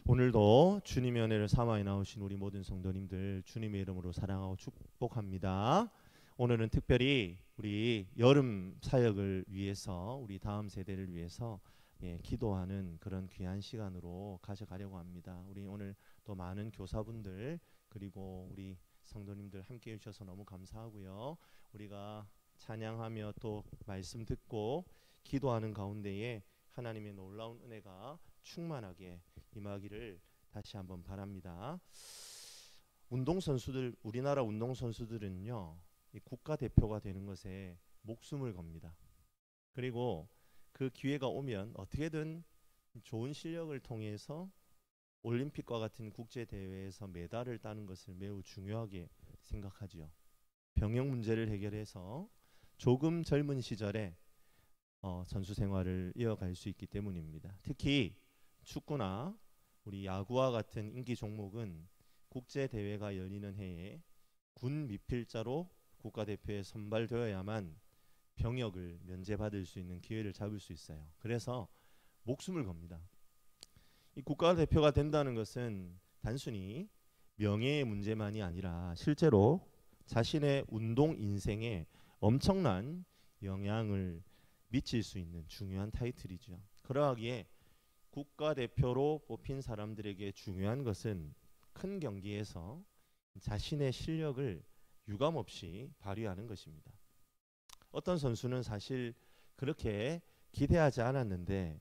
오늘도 주님의 은혜를 사모에 나오신 우리 모든 성도님들 주님의 이름으로 사랑하고 축복합니다. 오늘은 특별히 우리 여름 사역을 위해서 우리 다음 세대를 위해서 기도하는 그런 귀한 시간으로 가져가려고 합니다. 우리 오늘 또 많은 교사분들 그리고 우리 성도님들 함께 해주셔서 너무 감사하고요. 우리가 찬양하며 또 말씀 듣고 기도하는 가운데에 하나님의 놀라운 은혜가 충만하게 임하기를 다시 한번 바랍니다. 운동선수들, 우리나라 운동선수들은요, 이 국가대표가 되는 것에 목숨을 겁니다. 그리고 그 기회가 오면 어떻게든 좋은 실력을 통해서 올림픽과 같은 국제대회에서 메달을 따는 것을 매우 중요하게 생각하지요. 병역 문제를 해결해서 조금 젊은 시절에 선수 생활을 이어갈 수 있기 때문입니다. 특히 축구나 우리 야구와 같은 인기 종목은 국제 대회가 열리는 해에 군 미필자로 국가대표에 선발되어야만 병역을 면제받을 수 있는 기회를 잡을 수 있어요. 그래서 목숨을 겁니다. 이 국가대표가 된다는 것은 단순히 명예의 문제만이 아니라 실제로 자신의 운동 인생에 엄청난 영향을 미칠 수 있는 중요한 타이틀이죠. 그러하기에 국가대표로 뽑힌 사람들에게 중요한 것은 큰 경기에서 자신의 실력을 유감없이 발휘하는 것입니다. 어떤 선수는 사실 그렇게 기대하지 않았는데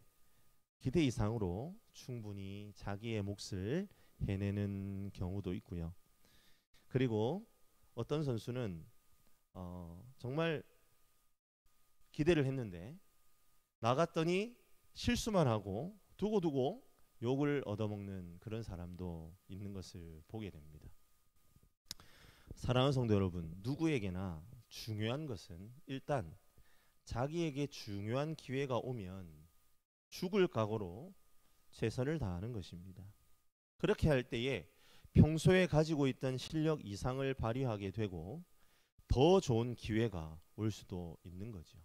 기대 이상으로 충분히 자기의 몫을 해내는 경우도 있고요. 그리고 어떤 선수는 정말 기대를 했는데 나갔더니 실수만 하고 두고두고 욕을 얻어먹는 그런 사람도 있는 것을 보게 됩니다. 사랑하는 성도 여러분, 누구에게나 중요한 것은 일단 자기에게 중요한 기회가 오면 죽을 각오로 최선을 다하는 것입니다. 그렇게 할 때에 평소에 가지고 있던 실력 이상을 발휘하게 되고 더 좋은 기회가 올 수도 있는 거죠.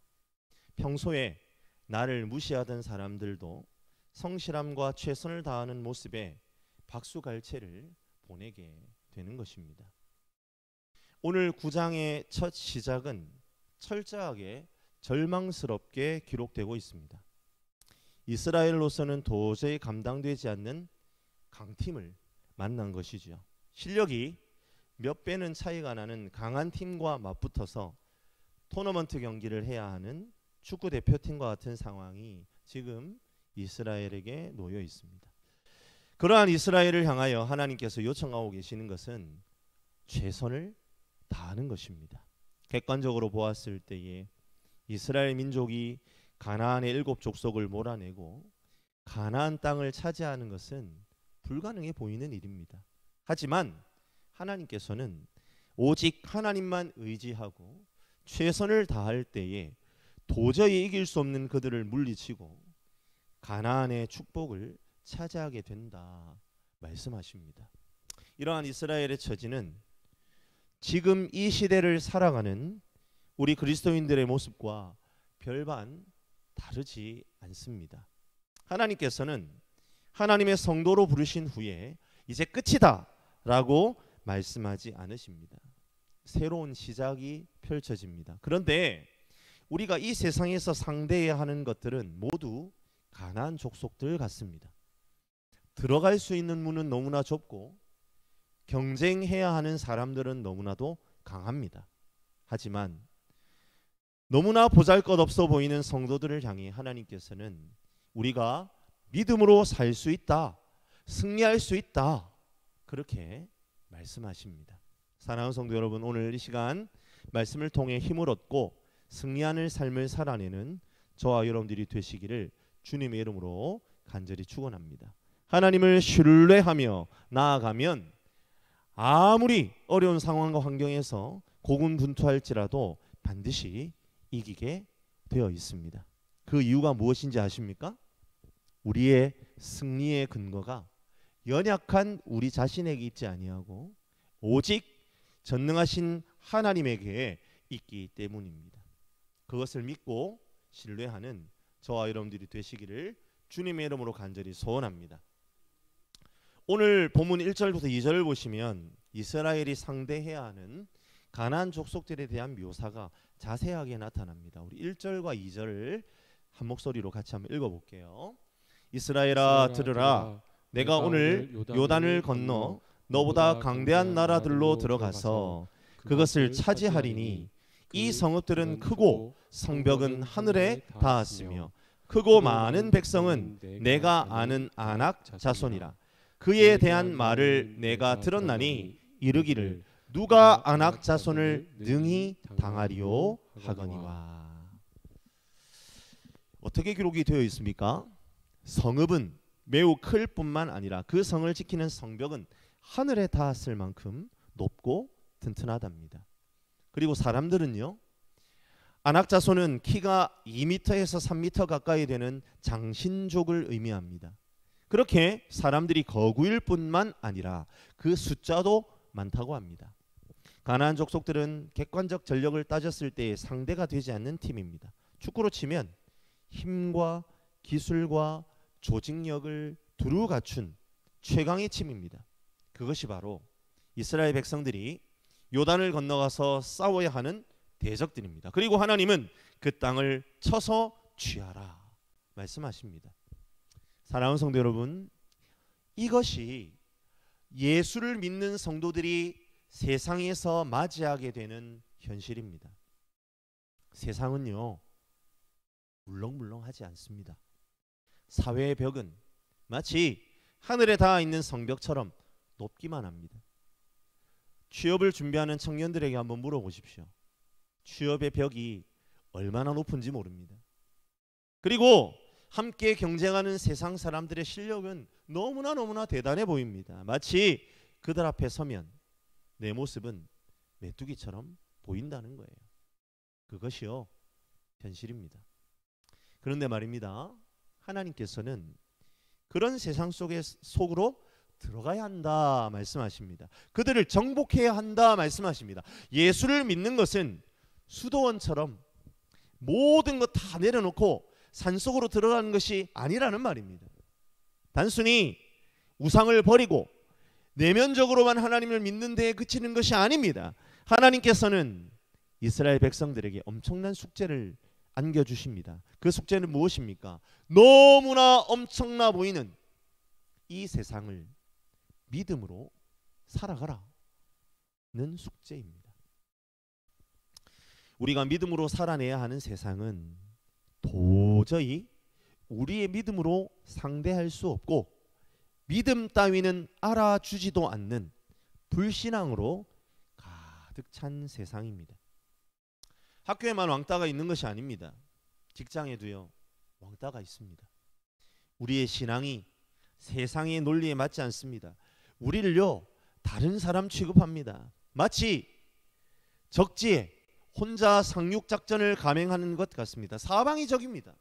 평소에 나를 무시하던 사람들도 성실함과 최선을 다하는 모습에 박수갈채를 보내게 되는 것입니다. 오늘 9장의 첫 시작은 철저하게 절망스럽게 기록되고 있습니다. 이스라엘로서는 도저히 감당되지 않는 강팀을 만난 것이죠. 실력이 몇 배는 차이가 나는 강한 팀과 맞붙어서 토너먼트 경기를 해야 하는 축구 대표팀과 같은 상황이 지금 이스라엘에게 놓여 있습니다. 그러한 이스라엘을 향하여 하나님께서 요청하고 계시는 것은 최선을 다하는 것입니다. 객관적으로 보았을 때에 이스라엘 민족이 가나안의 7 족속을 몰아내고 가나안 땅을 차지하는 것은 불가능해 보이는 일입니다. 하지만 하나님께서는 오직 하나님만 의지하고 최선을 다할 때에 도저히 이길 수 없는 그들을 물리치고 가나안의 축복을 차지하게 된다 말씀하십니다. 이러한 이스라엘의 처지는 지금 이 시대를 살아가는 우리 그리스도인들의 모습과 별반 다르지 않습니다. 하나님께서는 하나님의 성도로 부르신 후에 이제 끝이다 라고 말씀하지 않으십니다. 새로운 시작이 펼쳐집니다. 그런데 우리가 이 세상에서 상대해야 하는 것들은 모두 가나안 족속들 같습니다. 들어갈 수 있는 문은 너무나 좁고 경쟁해야 하는 사람들은 너무나도 강합니다. 하지만 너무나 보잘것없어 보이는 성도들을 향해 하나님께서는 우리가 믿음으로 살 수 있다, 승리할 수 있다 그렇게 말씀하십니다. 사랑하는 성도 여러분, 오늘 이 시간 말씀을 통해 힘을 얻고 승리하는 삶을 살아내는 저와 여러분들이 되시기를 주님의 이름으로 간절히 축원합니다. 하나님을 신뢰하며 나아가면 아무리 어려운 상황과 환경에서 고군분투할지라도 반드시 이기게 되어 있습니다. 그 이유가 무엇인지 아십니까? 우리의 승리의 근거가 연약한 우리 자신에게 있지 아니하고 오직 전능하신 하나님에게 있기 때문입니다. 그것을 믿고 신뢰하는 저와 여러분들이 되시기를 주님의 이름으로 간절히 소원합니다. 오늘 본문 1절부터 2절을 보시면 이스라엘이 상대해야 하는 가나안 족속들에 대한 묘사가 자세하게 나타납니다. 우리 1절과 2절을 한 목소리로 같이 한번 읽어볼게요. 이스라엘아 들으라. 내가 오늘 요단을 건너 너보다 강대한 나라들로 들어가서 그것을 차지하리니 이 성읍들은 크고 성벽은 하늘에 닿았으며 크고 많은 백성은 내가 아는 아낙 자손이라. 그에 대한 말을 내가 들었나니 이르기를 누가 아낙 자손을 능히 당하리요 하거니와. 어떻게 기록이 되어 있습니까? 성읍은 매우 클 뿐만 아니라 그 성을 지키는 성벽은 하늘에 닿았을 만큼 높고 튼튼하답니다. 그리고 사람들은요, 아낙 자손은 키가 2m에서 3m 가까이 되는 장신족을 의미합니다. 그렇게 사람들이 거구일 뿐만 아니라 그 숫자도 많다고 합니다. 가나안 족속들은 객관적 전력을 따졌을 때 상대가 되지 않는 팀입니다. 축구로 치면 힘과 기술과 조직력을 두루 갖춘 최강의 팀입니다. 그것이 바로 이스라엘 백성들이 요단을 건너가서 싸워야 하는 대적들입니다. 그리고 하나님은 그 땅을 쳐서 취하라 말씀하십니다. 사랑하는 성도 여러분, 이것이 예수를 믿는 성도들이 세상에서 맞이하게 되는 현실입니다. 세상은요, 물렁물렁하지 않습니다. 사회의 벽은 마치 하늘에 닿아 있는 성벽처럼 높기만 합니다. 취업을 준비하는 청년들에게 한번 물어보십시오. 취업의 벽이 얼마나 높은지 모릅니다. 그리고 함께 경쟁하는 세상 사람들의 실력은 너무나 대단해 보입니다. 마치 그들 앞에 서면 내 모습은 메뚜기처럼 보인다는 거예요. 그것이요, 현실입니다. 그런데 말입니다, 하나님께서는 그런 세상 속으로 들어가야 한다 말씀하십니다. 그들을 정복해야 한다 말씀하십니다. 예수를 믿는 것은 수도원처럼 모든 것 다 내려놓고 산속으로 들어가는 것이 아니라는 말입니다. 단순히 우상을 버리고 내면적으로만 하나님을 믿는 데에 그치는 것이 아닙니다. 하나님께서는 이스라엘 백성들에게 엄청난 숙제를 안겨주십니다. 그 숙제는 무엇입니까? 너무나 엄청나 보이는 이 세상을 믿음으로 살아가라는 숙제입니다. 우리가 믿음으로 살아내야 하는 세상은 도저히 우리의 믿음으로 상대할 수 없고 믿음 따위는 알아주지도 않는 불신앙으로 가득 찬 세상입니다. 학교에만 왕따가 있는 것이 아닙니다. 직장에도요, 왕따가 있습니다. 우리의 신앙이 세상의 논리에 맞지 않습니다. 우리를요, 다른 사람 취급합니다. 마치 적지에 혼자 상륙작전을 감행하는 것 같습니다. 사방이 적입니다.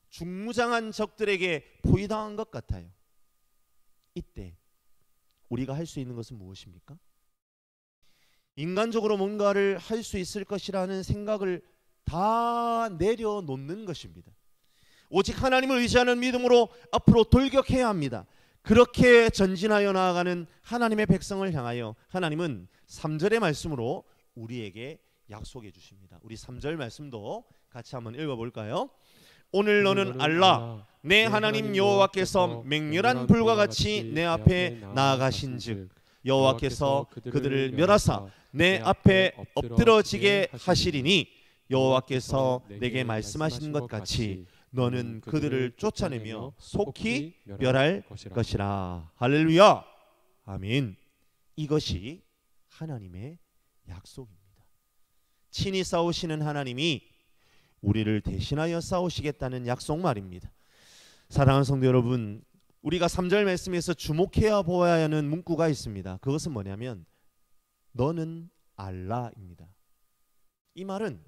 중무장한 적들에게 포위당한 것 같아요. 이때 우리가 할 수 있는 것은 무엇입니까? 인간적으로 뭔가를 할 수 있을 것이라는 생각을 다 내려놓는 것입니다. 오직 하나님을 의지하는 믿음으로 앞으로 돌격해야 합니다. 그렇게 전진하여 나아가는 하나님의 백성을 향하여 하나님은 3절의 말씀으로 우리에게 약속해 주십니다. 우리 3절 말씀도 같이 한번 읽어볼까요? 오늘 너는 알라 내 하나님 여호와께서 맹렬한 불과 같이 내 앞에 나아가신즉 여호와께서 그들을 멸하사 내 앞에 엎드러지게 하시리니 여호와께서 내게 말씀하신 것 같이 너는 그들을 쫓아내며 속히 멸할 것이라. 할렐루야, 아멘. 이것이 하나님의 약속입니다. 친히 싸우시는 하나님이 우리를 대신하여 싸우시겠다는 약속 말입니다. 사랑하는 성도 여러분, 우리가 3절 말씀에서 주목해야 보아야 하는 문구가 있습니다. 그것은 뭐냐면 너는 알라입니다. 이 말은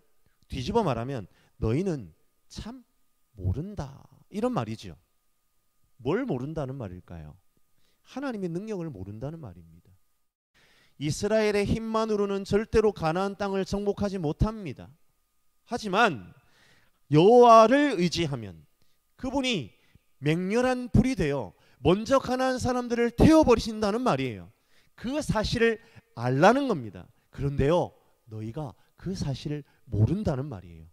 뒤집어 말하면 너희는 참 모른다, 이런 말이죠. 뭘 모른다는 말일까요? 하나님의 능력을 모른다는 말입니다. 이스라엘의 힘만으로는 절대로 가나안 땅을 정복하지 못합니다. 하지만 여호와를 의지하면 그분이 맹렬한 불이 되어 먼저 가난한 사람들을 태워버리신다는 말이에요. 그 사실을 알라는 겁니다. 그런데요, 너희가 그 사실을 모른다는 말이에요.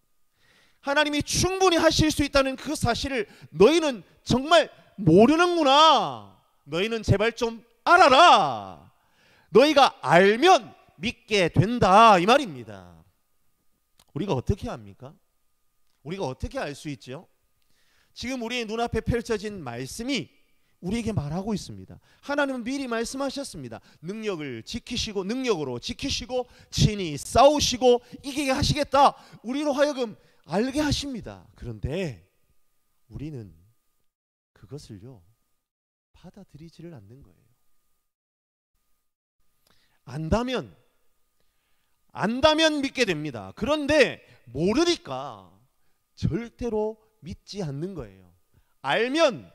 하나님이 충분히 하실 수 있다는 그 사실을 너희는 정말 모르는구나. 너희는 제발 좀 알아라. 너희가 알면 믿게 된다, 이 말입니다. 우리가 어떻게 합니까? 우리가 어떻게 알 수 있죠? 지금 우리의 눈앞에 펼쳐진 말씀이 우리에게 말하고 있습니다. 하나님은 미리 말씀하셨습니다. 능력을 지키시고, 능력으로 지키시고, 친히 싸우시고 이기게 하시겠다. 우리로 하여금 알게 하십니다. 그런데 우리는 그것을요, 받아들이지를 않는 거예요. 안다면 믿게 됩니다. 그런데 모르니까 절대로 믿지 않는 거예요. 알면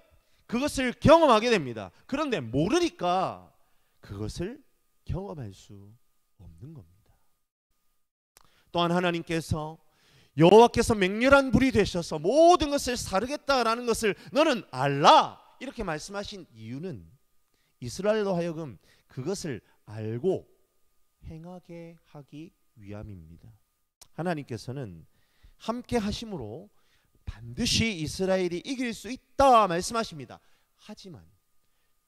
그것을 경험하게 됩니다. 그런데 모르니까 그것을 경험할 수 없는 겁니다. 또한 하나님께서 여호와께서 맹렬한 불이 되셔서 모든 것을 사르겠다라는 것을 너는 알라, 이렇게 말씀하신 이유는 이스라엘로 하여금 그것을 알고 행하게 하기 위함입니다. 하나님께서는 함께 하심으로 반드시 이스라엘이 이길 수 있다 말씀하십니다. 하지만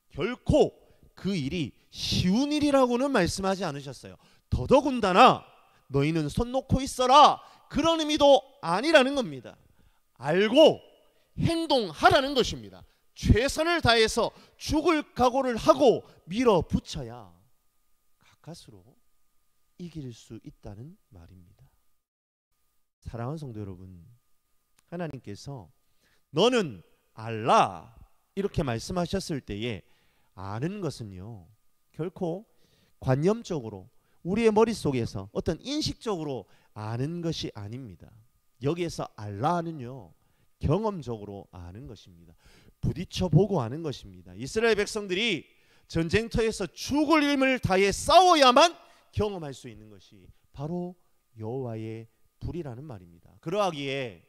결코 그 일이 쉬운 일이라고는 말씀하지 않으셨어요. 더더군다나 너희는 손 놓고 있어라, 그런 의미도 아니라는 겁니다. 알고 행동하라는 것입니다. 최선을 다해서 죽을 각오를 하고 밀어붙여야 가까스로 이길 수 있다는 말입니다. 사랑하는 성도 여러분, 하나님께서 너는 알라 이렇게 말씀하셨을 때에 아는 것은요, 결코 관념적으로 우리의 머릿속에서 어떤 인식적으로 아는 것이 아닙니다. 여기에서 알라는요, 경험적으로 아는 것입니다. 부딪혀 보고 아는 것입니다. 이스라엘 백성들이 전쟁터에서 죽을 힘을 다해 싸워야만 경험할 수 있는 것이 바로 여호와의 불이라는 말입니다. 그러하기에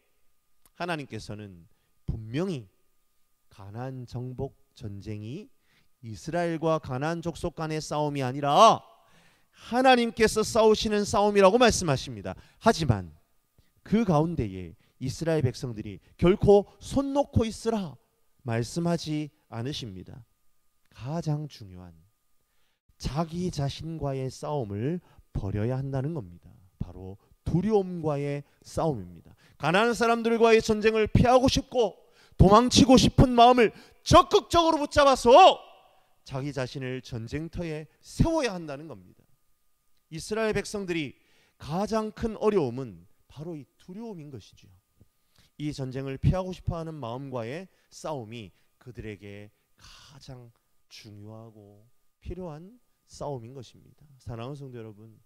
하나님께서는 분명히 가나안 정복 전쟁이 이스라엘과 가나안 족속 간의 싸움이 아니라 하나님께서 싸우시는 싸움이라고 말씀하십니다. 하지만 그 가운데에 이스라엘 백성들이 결코 손 놓고 있으라 말씀하지 않으십니다. 가장 중요한 자기 자신과의 싸움을 벌여야 한다는 겁니다. 바로 두려움과의 싸움입니다. 가난한 사람들과의 전쟁을 피하고 싶고 도망치고 싶은 마음을 적극적으로 붙잡아서 자기 자신을 전쟁터에 세워야 한다는 겁니다. 이스라엘 백성들이 가장 큰 어려움은 바로 이 두려움인 것이죠. 이 전쟁을 피하고 싶어하는 마음과의 싸움이 그들에게 가장 중요하고 필요한 싸움인 것입니다. 사랑하는 성도 여러분,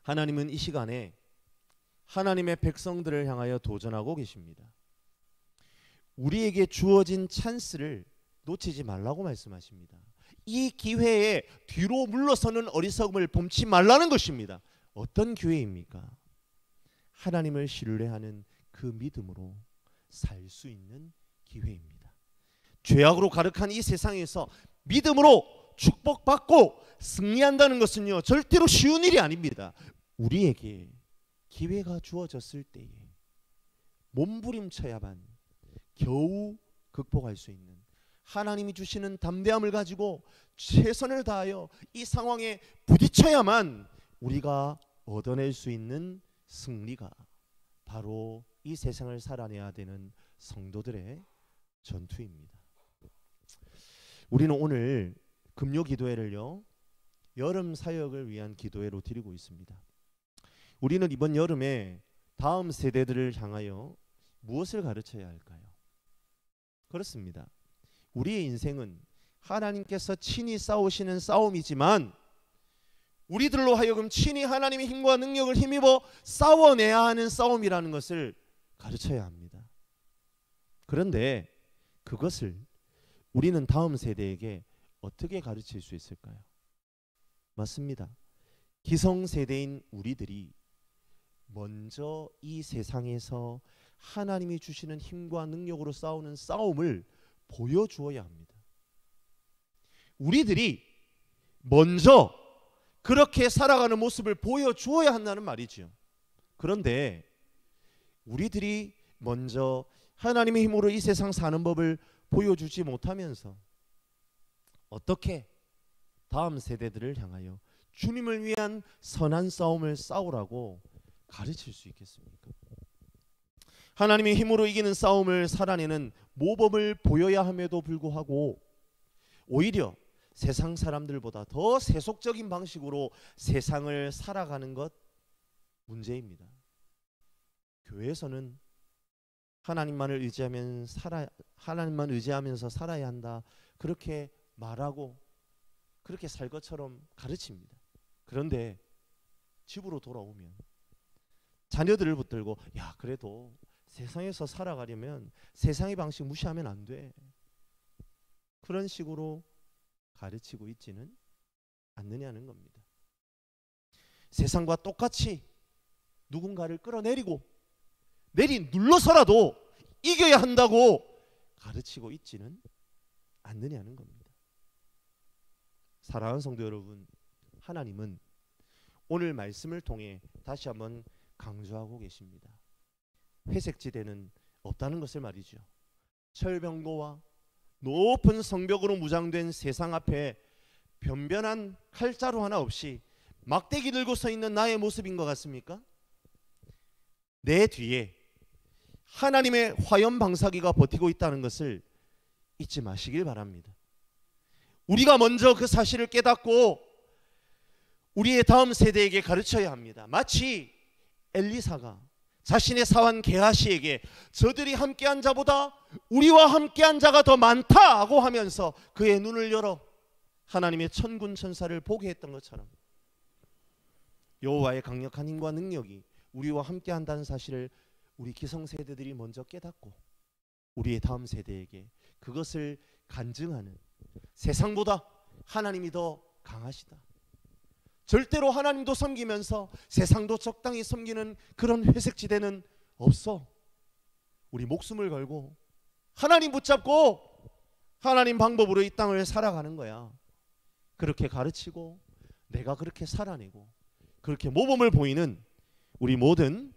하나님은 이 시간에 하나님의 백성들을 향하여 도전하고 계십니다. 우리에게 주어진 찬스를 놓치지 말라고 말씀하십니다. 이 기회에 뒤로 물러서는 어리석음을 범치 말라는 것입니다. 어떤 기회입니까? 하나님을 신뢰하는 그 믿음으로 살 수 있는 기회입니다. 죄악으로 가득한 이 세상에서 믿음으로 축복받고 승리한다는 것은요, 절대로 쉬운 일이 아닙니다. 우리에게 기회가 주어졌을 때에 몸부림쳐야만 겨우 극복할 수 있는, 하나님이 주시는 담대함을 가지고 최선을 다하여 이 상황에 부딪혀야만 우리가 얻어낼 수 있는 승리가 바로 이 세상을 살아내야 되는 성도들의 전투입니다. 우리는 오늘 금요 기도회를요, 여름 사역을 위한 기도회로 드리고 있습니다. 우리는 이번 여름에 다음 세대들을 향하여 무엇을 가르쳐야 할까요? 그렇습니다. 우리의 인생은 하나님께서 친히 싸우시는 싸움이지만 우리들로 하여금 친히 하나님의 힘과 능력을 힘입어 싸워내야 하는 싸움이라는 것을 가르쳐야 합니다. 그런데 그것을 우리는 다음 세대에게 어떻게 가르칠 수 있을까요? 맞습니다. 기성세대인 우리들이 먼저 이 세상에서 하나님이 주시는 힘과 능력으로 싸우는 싸움을 보여주어야 합니다. 우리들이 먼저 그렇게 살아가는 모습을 보여주어야 한다는 말이죠. 그런데 우리들이 먼저 하나님의 힘으로 이 세상 사는 법을 보여주지 못하면서 어떻게 다음 세대들을 향하여 주님을 위한 선한 싸움을 싸우라고 가르칠 수 있겠습니까? 하나님의 힘으로 이기는 싸움을 살아내는 모범을 보여야 함에도 불구하고 오히려 세상 사람들보다 더 세속적인 방식으로 세상을 살아가는 것 문제입니다. 교회에서는 하나님만 의지하면서 살아야 한다, 그렇게 말하고 그렇게 살 것처럼 가르칩니다. 그런데 집으로 돌아오면 자녀들을 붙들고 야, 그래도 세상에서 살아가려면 세상의 방식 무시하면 안 돼, 그런 식으로 가르치고 있지는 않느냐는 겁니다. 세상과 똑같이 누군가를 끌어내리고 눌러서라도 이겨야 한다고 가르치고 있지는 않느냐는 겁니다. 사랑하는 성도 여러분, 하나님은 오늘 말씀을 통해 다시 한번 강조하고 계십니다. 회색지대는 없다는 것을 말이죠. 철병거와 높은 성벽으로 무장된 세상 앞에 변변한 칼자루 하나 없이 막대기 들고 서 있는 나의 모습인 것 같습니까? 내 뒤에 하나님의 화염 방사기가 버티고 있다는 것을 잊지 마시길 바랍니다. 우리가 먼저 그 사실을 깨닫고 우리의 다음 세대에게 가르쳐야 합니다. 마치 엘리사가 자신의 사환 게하시에게 저들이 함께한 자보다 우리와 함께한 자가 더 많다고 하면서 그의 눈을 열어 하나님의 천군 천사를 보게 했던 것처럼 여호와의 강력한 힘과 능력이 우리와 함께한다는 사실을 우리 기성세대들이 먼저 깨닫고 우리의 다음 세대에게 그것을 간증하는, 세상보다 하나님이 더 강하시다, 절대로 하나님도 섬기면서 세상도 적당히 섬기는 그런 회색지대는 없어, 우리 목숨을 걸고 하나님 붙잡고 하나님 방법으로 이 땅을 살아가는 거야, 그렇게 가르치고 내가 그렇게 살아내고 그렇게 모범을 보이는 우리 모든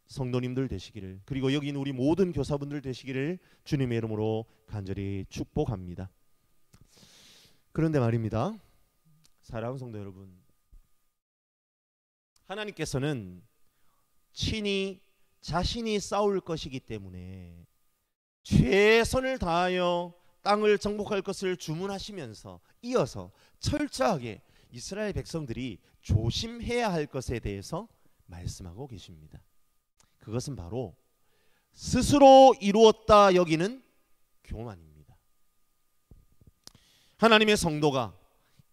성도님들 되시기를, 그리고 여기 있는 우리 모든 교사분들 되시기를 주님의 이름으로 간절히 축복합니다. 그런데 말입니다, 사랑하는 성도 여러분, 하나님께서는 친히 자신이 싸울 것이기 때문에 최선을 다하여 땅을 정복할 것을 주문하시면서 이어서 철저하게 이스라엘 백성들이 조심해야 할 것에 대해서 말씀하고 계십니다. 그것은 바로 스스로 이루었다 여기는 교만입니다. 하나님의 성도가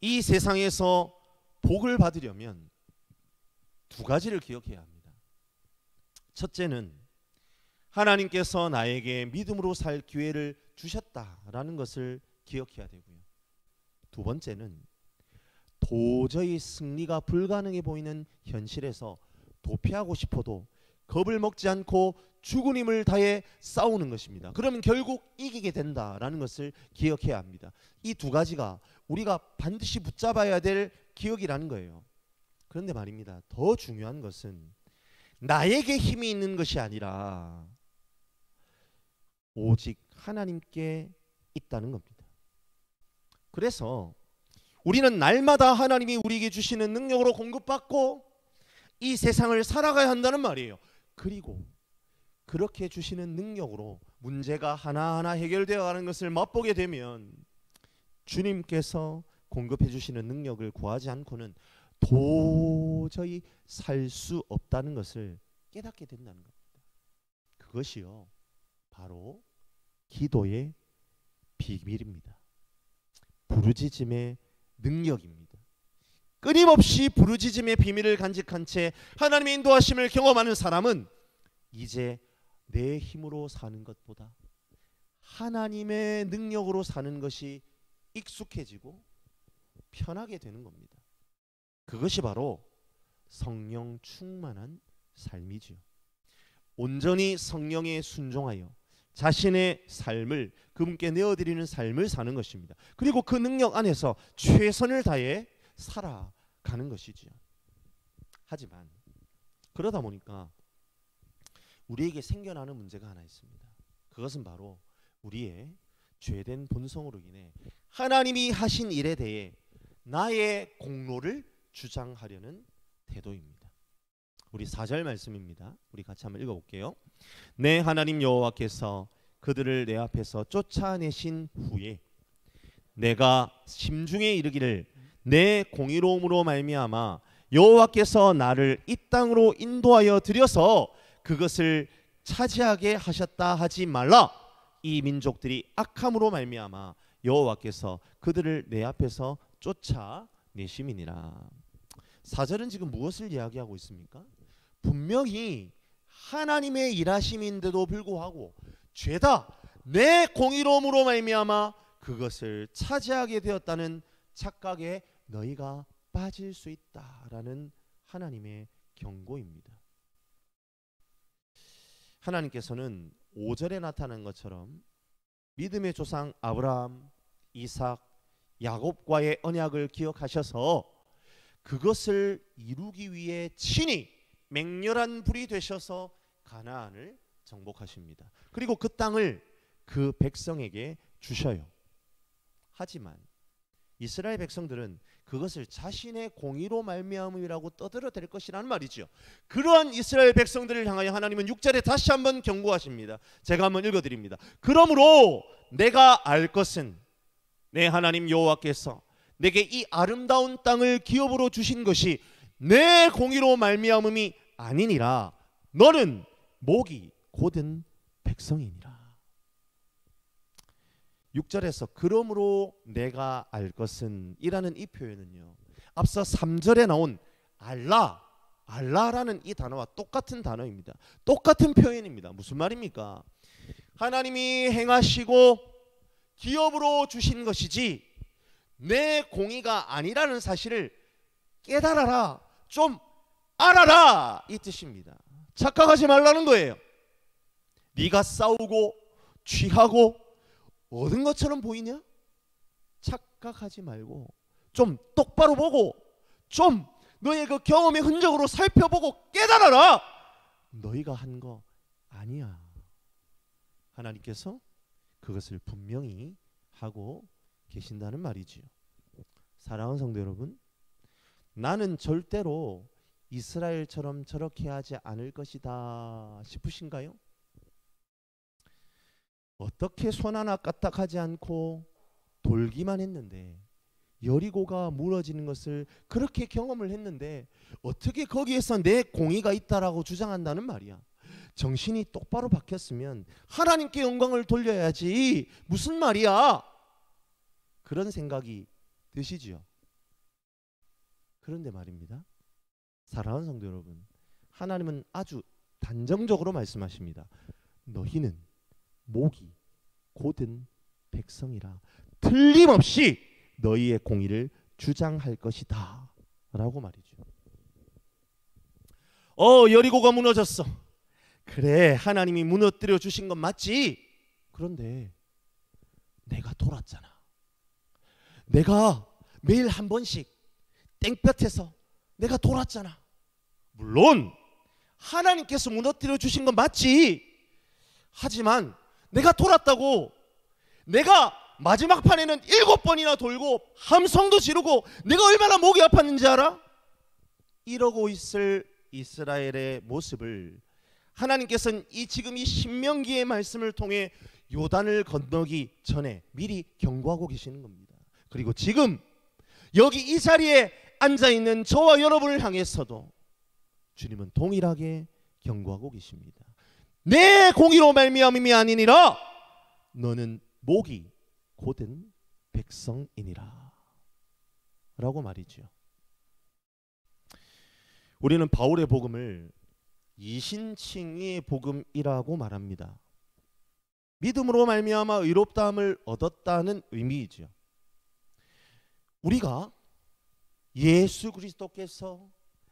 이 세상에서 복을 받으려면 두 가지를 기억해야 합니다. 첫째는 하나님께서 나에게 믿음으로 살 기회를 주셨다라는 것을 기억해야 되고요. 두 번째는 도저히 승리가 불가능해 보이는 현실에서 도피하고 싶어도 겁을 먹지 않고 죽은 힘을 다해 싸우는 것입니다. 그러면 결국 이기게 된다라는 것을 기억해야 합니다. 이 두 가지가 우리가 반드시 붙잡아야 될 기억이라는 거예요. 그런데 말입니다, 더 중요한 것은 나에게 힘이 있는 것이 아니라 오직 하나님께 있다는 겁니다. 그래서 우리는 날마다 하나님이 우리에게 주시는 능력으로 공급받고 이 세상을 살아가야 한다는 말이에요. 그리고 그렇게 주시는 능력으로 문제가 하나하나 해결되어 가는 것을 맛보게 되면 주님께서 공급해 주시는 능력을 구하지 않고는 도저히 살 수 없다는 것을 깨닫게 된다는 겁니다. 그것이요 바로 기도의 비밀입니다. 부르짖음의 능력입니다. 끊임없이 부르짖음의 비밀을 간직한 채 하나님의 인도하심을 경험하는 사람은 이제 내 힘으로 사는 것보다 하나님의 능력으로 사는 것이 익숙해지고 편하게 되는 겁니다. 그것이 바로 성령 충만한 삶이지요. 온전히 성령에 순종하여 자신의 삶을 그분께 내어드리는 삶을 사는 것입니다. 그리고 그 능력 안에서 최선을 다해 살아가는 것이지요. 하지만 그러다 보니까 우리에게 생겨나는 문제가 하나 있습니다. 그것은 바로 우리의 죄된 본성으로 인해 하나님이 하신 일에 대해 나의 공로를 주장하려는 태도입니다. 우리 4절 말씀입니다. 우리 같이 한번 읽어볼게요. 내 하나님 여호와께서 그들을 내 앞에서 쫓아내신 후에 내가 심중에 이르기를 내 공의로움으로 말미암아 여호와께서 나를 이 땅으로 인도하여 들여서 그것을 차지하게 하셨다 하지 말라. 이 민족들이 악함으로 말미암아 여호와께서 그들을 내 앞에서 쫓아내심이니라. 4절은 지금 무엇을 이야기하고 있습니까? 분명히 하나님의 일하심인데도 불구하고 죄다 내 공의로움으로 말미암아 그것을 차지하게 되었다는 착각에 너희가 빠질 수 있다라는 하나님의 경고입니다. 하나님께서는 5절에 나타난 것처럼 믿음의 조상 아브라함, 이삭, 야곱과의 언약을 기억하셔서 그것을 이루기 위해 친히 맹렬한 불이 되셔서 가나안을 정복하십니다. 그리고 그 땅을 그 백성에게 주셔요. 하지만 이스라엘 백성들은 그것을 자신의 공의로 말미암음이라고 떠들어댈 것이라는 말이죠. 그러한 이스라엘 백성들을 향하여 하나님은 6절에 다시 한번 경고하십니다. 제가 한번 읽어드립니다. 그러므로 내가 알 것은 내 하나님 여호와께서 내게 이 아름다운 땅을 기업으로 주신 것이 내 공의로 말미암음이 아니니라. 너는 목이 곧은 백성이니라. 6절에서 그러므로 내가 알 것은 이라는 이 표현은요, 앞서 3절에 나온 알라라는 이 단어와 똑같은 단어입니다. 똑같은 표현입니다. 무슨 말입니까? 하나님이 행하시고 기업으로 주신 것이지 내 공의가 아니라는 사실을 깨달아라, 좀 알아라, 이 뜻입니다. 착각하지 말라는 거예요. 네가 싸우고 취하고 얻은 것처럼 보이냐? 착각하지 말고 좀 똑바로 보고 좀 너의 그 경험의 흔적으로 살펴보고 깨달아라. 너희가 한 거 아니야. 하나님께서 그것을 분명히 하고 계신다는 말이지요. 사랑하는 성도 여러분, 나는 절대로 이스라엘처럼 저렇게 하지 않을 것이다 싶으신가요? 어떻게 손 하나 까딱하지 않고 돌기만 했는데, 여리고가 무너지는 것을 그렇게 경험을 했는데 어떻게 거기에서 내 공의가 있다라고 주장한다는 말이야. 정신이 똑바로 박혔으면 하나님께 영광을 돌려야지 무슨 말이야. 그런 생각이 드시지요. 그런데 말입니다, 사랑하는 성도 여러분, 하나님은 아주 단정적으로 말씀하십니다. 너희는 목이 곧은 백성이라 틀림없이 너희의 공의를 주장할 것이다 라고 말이죠. 여리고가 무너졌어. 그래, 하나님이 무너뜨려 주신 건 맞지. 그런데 내가 돌았잖아. 내가 매일 한 번씩 땡볕에서 내가 돌았잖아. 물론 하나님께서 무너뜨려 주신 건 맞지. 하지만 내가 돌았다고 내가 마지막 판에는 7번이나 돌고 함성도 지르고 내가 얼마나 목이 아팠는지 알아? 이러고 있을 이스라엘의 모습을 하나님께서는 지금 이 신명기의 말씀을 통해 요단을 건너기 전에 미리 경고하고 계시는 겁니다. 그리고 지금 여기 이 자리에 앉아있는 저와 여러분을 향해서도 주님은 동일하게 경고하고 계십니다. 내 공의로 말미암음이 아니니라. 너는 목이 곧은 백성이니라 라고 말이죠. 우리는 바울의 복음을 이신칭의 복음이라고 말합니다. 믿음으로 말미암아 의롭다함을 얻었다는 의미이죠. 우리가 예수 그리스도께서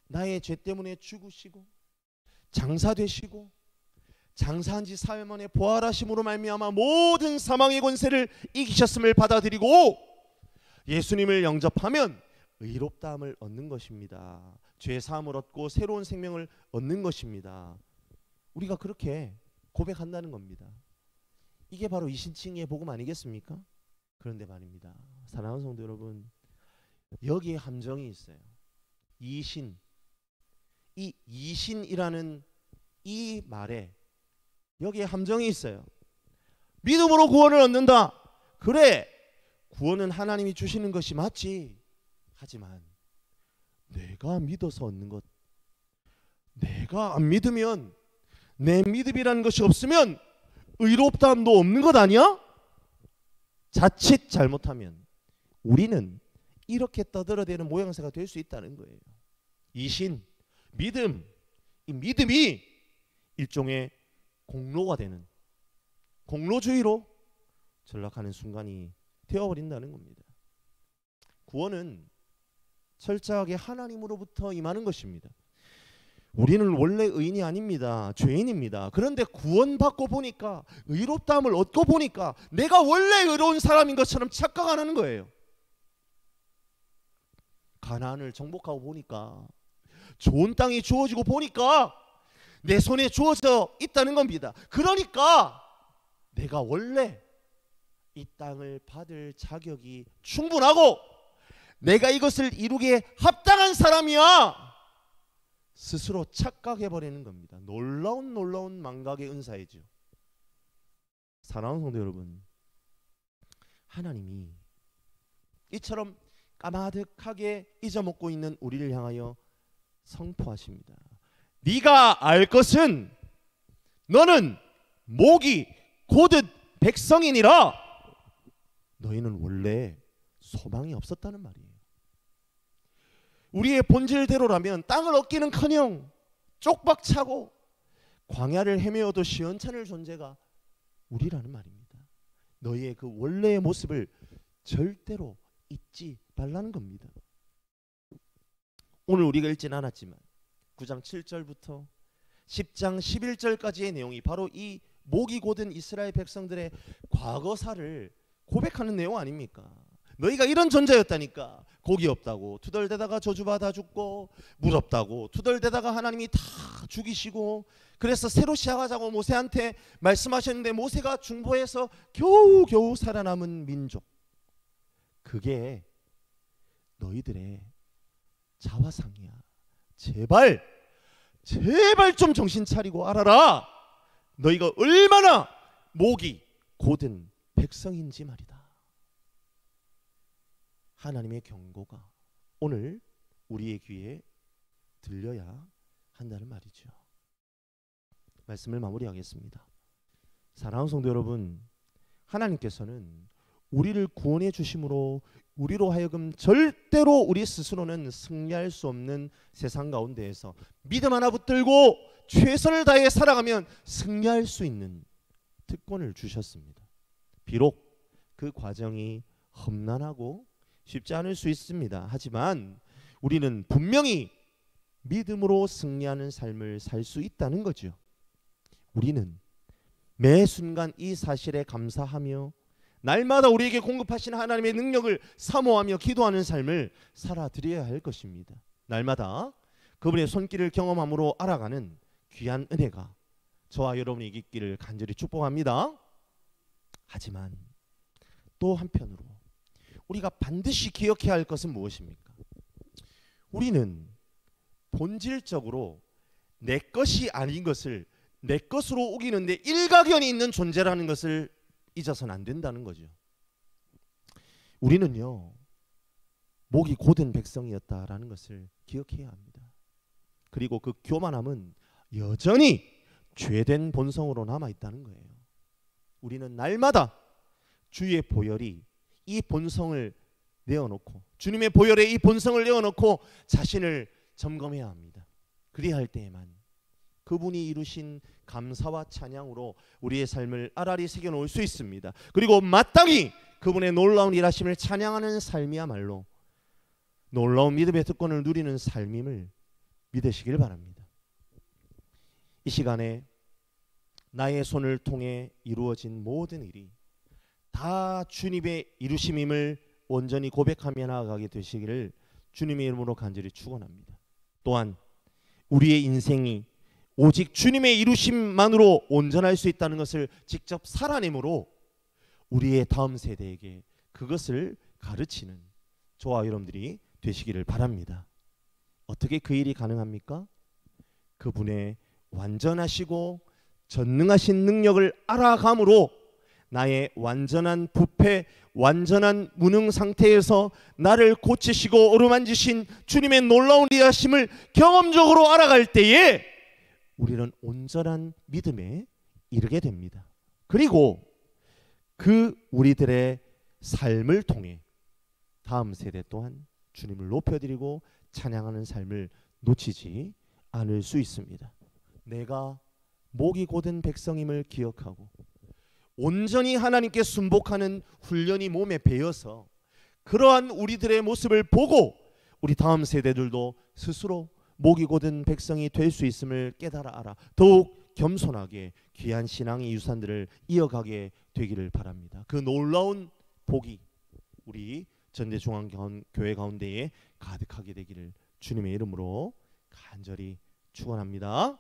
나의 죄 때문에 죽으시고 장사되시고 장사한 지 사흘 만에 부활하심으로 말미암아 모든 사망의 권세를 이기셨음을 받아들이고 예수님을 영접하면 의롭다함을 얻는 것입니다. 죄 사함을 얻고 새로운 생명을 얻는 것입니다. 우리가 그렇게 고백한다는 겁니다. 이게 바로 이신칭의의 복음 아니겠습니까? 그런데 말입니다, 사랑하는 성도 여러분, 여기에 함정이 있어요. 이신, 이 이신이라는 이 말에 여기에 함정이 있어요. 믿음으로 구원을 얻는다. 그래, 구원은 하나님이 주시는 것이 맞지. 하지만 내가 믿어서 얻는 것, 내가 안 믿으면, 내 믿음이라는 것이 없으면 의롭다함도 없는 것 아니야? 자칫 잘못하면 우리는 이렇게 떠들어대는 모양새가 될 수 있다는 거예요. 이신, 믿음, 이 믿음이 일종의 공로가 되는, 공로주의로 전락하는 순간이 되어버린다는 겁니다. 구원은 철저하게 하나님으로부터 임하는 것입니다. 우리는 원래 의인이 아닙니다. 죄인입니다. 그런데 구원받고 보니까, 의롭다함을 얻고 보니까 내가 원래 의로운 사람인 것처럼 착각 안 하는 거예요. 가나안을 정복하고 보니까, 좋은 땅이 주어지고 보니까 내 손에 주어져 있다는 겁니다. 그러니까 내가 원래 이 땅을 받을 자격이 충분하고 내가 이것을 이루기에 합당한 사람이야, 스스로 착각해버리는 겁니다. 놀라운 망각의 은사이죠. 사랑하는 성도 여러분, 하나님이 이처럼 까마득하게 잊어먹고 있는 우리를 향하여 선포하십니다. 네가 알 것은 너는 목이 곧은 백성이니라. 너희는 원래 소망이 없었다는 말이에요. 우리의 본질대로라면 땅을 얻기는커녕 쪽박차고 광야를 헤매어도 시원찮을 존재가 우리라는 말입니다. 너희의 그 원래의 모습을 절대로 잊지 말라는 겁니다. 오늘 우리가 읽진 않았지만 9장 7절부터 10장 11절까지의 내용이 바로 이 목이 곧은 이스라엘 백성들의 과거사를 고백하는 내용 아닙니까? 너희가 이런 존재였다니까. 복이 없다고 투덜대다가 저주받아 죽고, 물 없다고 투덜대다가 하나님이 다 죽이시고, 그래서 새로 시작하자고 모세한테 말씀하셨는데 모세가 중보해서 겨우 살아남은 민족, 그게 너희들의 자화상이야. 제발 좀 정신 차리고 알아라. 너희가 얼마나 목이 곧은 백성인지 말이다. 하나님의 경고가 오늘 우리의 귀에 들려야 한다는 말이죠. 말씀을 마무리하겠습니다. 사랑하는 성도 여러분, 하나님께서는 우리를 구원해 주심으로 우리로 하여금 절대로 우리 스스로는 승리할 수 없는 세상 가운데에서 믿음 하나 붙들고 최선을 다해 살아가면 승리할 수 있는 특권을 주셨습니다. 비록 그 과정이 험난하고 쉽지 않을 수 있습니다. 하지만 우리는 분명히 믿음으로 승리하는 삶을 살 수 있다는 거죠. 우리는 매 순간 이 사실에 감사하며 날마다 우리에게 공급하시는 하나님의 능력을 사모하며 기도하는 삶을 살아드려야 할 것입니다. 날마다 그분의 손길을 경험함으로 알아가는 귀한 은혜가 저와 여러분에게 있기를 간절히 축복합니다. 하지만 또 한편으로 우리가 반드시 기억해야 할 것은 무엇입니까? 우리는 본질적으로 내 것이 아닌 것을 내 것으로 우기는데 일가견이 있는 존재라는 것을 잊어서는 안 된다는 거죠. 우리는요, 목이 곧은 백성이었다라는 것을 기억해야 합니다. 그리고 그 교만함은 여전히 죄된 본성으로 남아있다는 거예요. 우리는 날마다 주의 보혈이 이 본성을 내어놓고, 주님의 보혈에 이 본성을 내어놓고 자신을 점검해야 합니다. 그리야 할 때에만 그분이 이루신 감사와 찬양으로 우리의 삶을 아라리 새겨놓을 수 있습니다. 그리고 마땅히 그분의 놀라운 일하심을 찬양하는 삶이야말로 놀라운 믿음의 특권을 누리는 삶임을 믿으시길 바랍니다. 이 시간에 나의 손을 통해 이루어진 모든 일이 다 주님의 이루심임을 온전히 고백하며 나아가게 되시기를 주님의 이름으로 간절히 축원합니다. 또한 우리의 인생이 오직 주님의 이루심만으로 온전할 수 있다는 것을 직접 살아내므로 우리의 다음 세대에게 그것을 가르치는 저와 여러분들이 되시기를 바랍니다. 어떻게 그 일이 가능합니까? 그분의 완전하시고 전능하신 능력을 알아감으로 나의 완전한 부패, 완전한 무능 상태에서 나를 고치시고 어루만지신 주님의 놀라운 리하심을 경험적으로 알아갈 때에 우리는 온전한 믿음에 이르게 됩니다. 그리고 그 우리들의 삶을 통해 다음 세대 또한 주님을 높여드리고 찬양하는 삶을 놓치지 않을 수 있습니다. 내가 목이 곧은 백성임을 기억하고 온전히 하나님께 순복하는 훈련이 몸에 배어서 그러한 우리들의 모습을 보고 우리 다음 세대들도 스스로 목이 곧은 백성이 될 수 있음을 깨달아 알아 더욱 겸손하게 귀한 신앙의 유산들을 이어가게 되기를 바랍니다. 그 놀라운 복이 우리 전대중앙교회 가운데에 가득하게 되기를 주님의 이름으로 간절히 축원합니다.